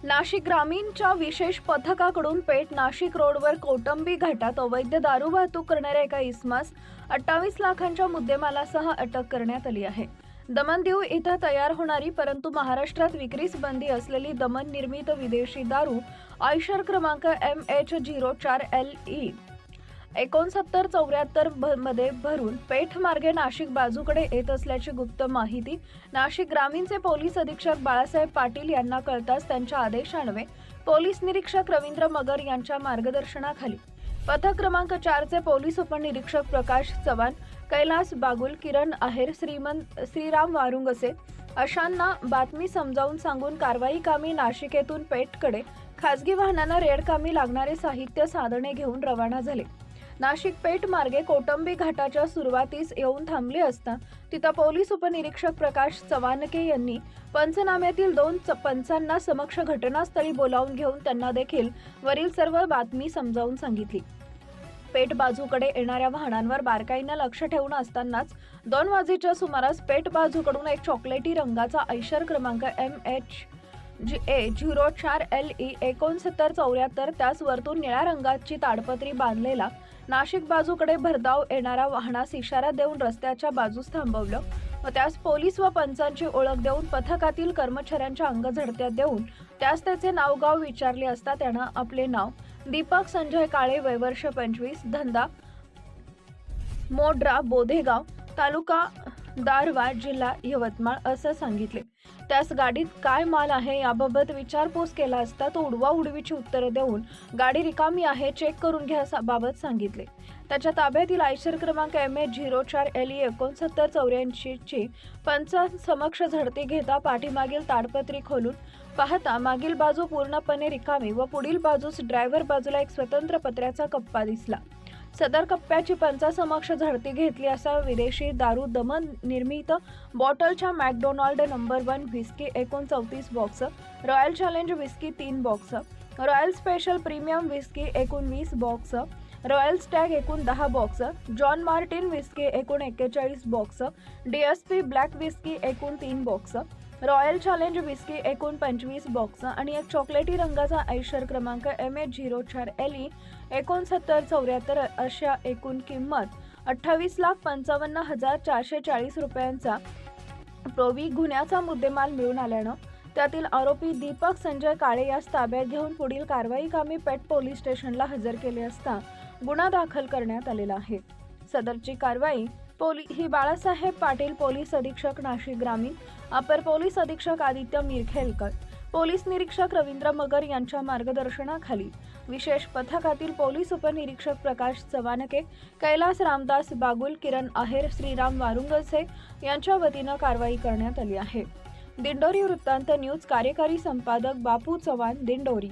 नाशिक ग्रामीणच्या विशेष पथकाकडून पेठ नाशिक रोडवर कौटुंबी घाटात अवैध दारू वाहतूक करणाऱ्या एका इसमास 28 लाखांच्या मुद्देमालासह अटक करण्यात आली आहे. दमण-दीव इथं तयार होणारी परंतु महाराष्ट्रात विक्रीस बंदी असलेली दमण निर्मित विदेशी दारू आयशर क्रमांक MH04LE 6974 मध्ये भरून पेठ मार्गे नाशिक बाजूकडे येत असल्याची गुप्त माहिती नाशिक ग्रामीणचे पोलीस अधीक्षक बाळासाहेब पाटील यांना कळताच त्यांच्या आदेशान्वये पोलीस निरीक्षक रवींद्र मगर यांच्या मार्गदर्शनाखाली पथक क्रमांक 4 चे पोलीस उपनिरीक्षक प्रकाश चव्हाण, कैलास बागुल, किरण आहेर, श्रीराम वारुंगसे अशांना बातमी समजावून सांगून कारवाई कामी नाशिक येथून पेठकडे खासगी वाहनांना रेड कामी लागणारे साहित्य साधने घेऊन रवाना झाले. नाशिक पेठ मार्गे कौटुंबी घाटाच्या सुरुवातीस येऊन थांबले असता तिथं पोलीस उपनिरीक्षक प्रकाश चव्हाणके यांनी पंचनाम्यातील 2 पंचांना समक्ष घटनास्थळी बोलावून घेऊन त्यांना देखील वरील सर्व बातमी समजावून सांगितली. पेठ बाजूकडे येणाऱ्या वाहनांवर बारकाईने लक्ष ठेवून असतानाच 2 वाजेच्या सुमारास पेठ बाजूकडून एक चॉकलेटी रंगाचा आयशर क्रमांक MH04LE 6974 त्यास वरतून निळ्या रंगाची ताडपत्री बांधलेला नाशिक बाजूकडे भरधाव येणाऱ्या वाहनास इशारा देऊन रस्त्याच्या बाजूस थांबवलं व त्यास पोलीस व पंचांची ओळख देऊन पथकातील कर्मचाऱ्यांच्या अंगझडत्यात देऊन त्यास त्याचे नाव गाव विचारले असता त्यानं आपले नाव दीपक संजय काळे, वय वर्ष 25, धंदा मोड्रा, बोधेगाव, तालुका दारवा, जिल्हा यवतमाळ असं सांगितले. त्यास गाडीत काय माल आहे याबाबत विचारपूस केला असता तो उडवाउडवीची उत्तरे देऊन गाडी रिकामी आहे, चेक करून घ्या बाबत सांगितले. त्याच्या ताब्यातील आयशर क्रमांक MH04LE 6984 ची पंचांसमक्ष झडती घेता पाठीमागील ताडपत्री खोलून पाहता मागील बाजू पूर्णपणे रिकामी व पुढील बाजूस ड्रायव्हर बाजूला एक स्वतंत्र पत्र्याचा कप्पा दिसला. सदर कप्प्याची पंचासमक्ष झडती घेतली असा विदेशी दारू दमण निर्मित बॉटलच्या McDonald number 1 whisky 39 box, Royal Challenge whisky 3 box, Royal Special premium whisky 20 box, Royal Stag 10 box, John Martin whisky 41 box, DSP Black whisky 3 box, Royal Challenge whisky 25 box आणि एक चॉकलेटी रंगाचा आयशर क्रमांक MH04LE 6974 अशा एकूण किंमत 28,55,440 रुपयांचा प्रोवी गुन्ह्याचा मुद्देमाल मिळून आल्यानं त्यातील आरोपी दीपक संजय काळे यास ताब्यात घेऊन पुढील कारवाई कामी पेठ पोलीस स्टेशनला हजर केले असता गुन्हा दाखल करण्यात आलेला आहे. सदरची कारवाई ही बाळासाहेब पाटील, पोलीस अधीक्षक नाशिक ग्रामीण, अपर पोलीस अधीक्षक आदित्य मिरखेलकर, पोलीस निरीक्षक रवींद्र मगर यांच्या मार्गदर्शनाखाली विशेष पथकातील पोलीस उपनिरीक्षक प्रकाश चव्हाणके, कैलास रामदास बागुल, किरण आहेर, श्रीराम वारुंगसे यांच्या वतीनं कारवाई करण्यात आली आहे. दिंडोरी वृत्तांत न्यूज कार्यकारी संपादक बापू चव्हाण, दिंडोरी.